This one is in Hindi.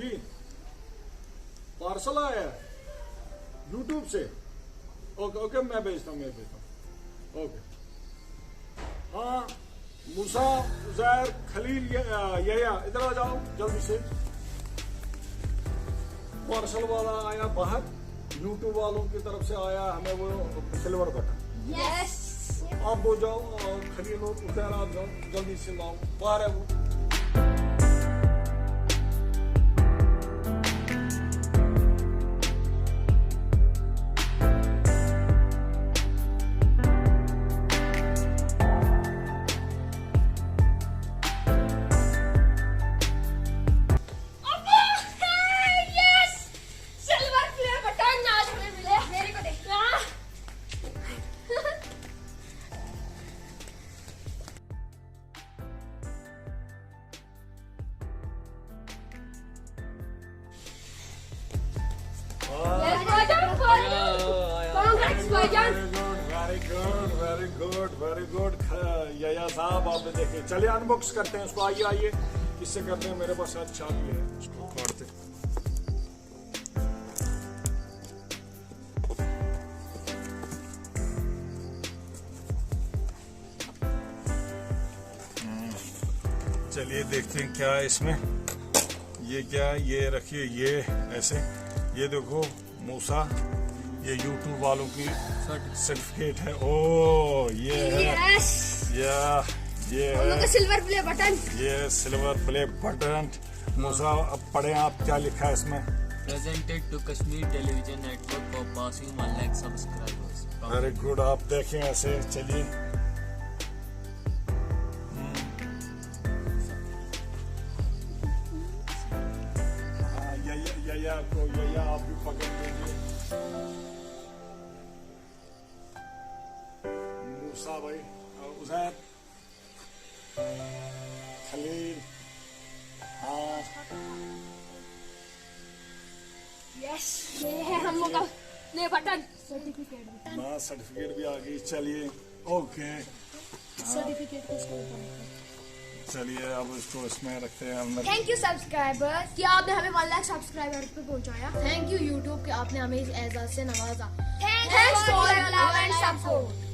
जी पार्सल आया है यूट्यूब से। ओके ओके मैं भेजता हूँ ओके। हाँ मूसा उजैर खलील यया इधर आ जाओ जल्दी से। पार्सल वाला आया बाहर, यूट्यूब वालों की तरफ से आया हमें वो सिल्वर बटन। यस आप हो जाओ और खलील और उजैर आप जाओ जल्दी से लाओ, बाहर है वो। वेरी गुड यया साहब आपने देखे। चलिए अनबॉक्स करते हैं इसको, आइए आइए किससे करते हैं, मेरे पास शायद चाबी है, इसको काटते। चलिए देखते हैं क्या है इसमें। ये क्या है, ये रखिए ये ऐसे, ये देखो मूसा ये यूट्यूब वालों की सर्टिफिकेट है। ओ ये है ये है सिल्वर प्ले बटन। ये सिल्वर प्ले बटन। मूसा अब पढ़े आप क्या लिखा है इसमें। Presented to Kashmir television network for passing 1 lakh subscribers. Very good, आप देखें ऐसे। चलिए यया आप भी पकड़ लीजिए। मूसा भाई, उजैर, खलील, हाँ यस ये है हम लोग का प्ले बटन। सर्टिफिकेट भी आ गई। चलिए ओके सर्टिफिकेट को चलिए अब इसको इसमें रखते हैं अंदर। थैंक यू सब्सक्राइबर्स कि आपने हमें 1 लाख सब्सक्राइबर पे पहुंचाया। थैंक यू यूट्यूब कि आपने हमें इस एजाज से नवाजा। Thanks for love and support.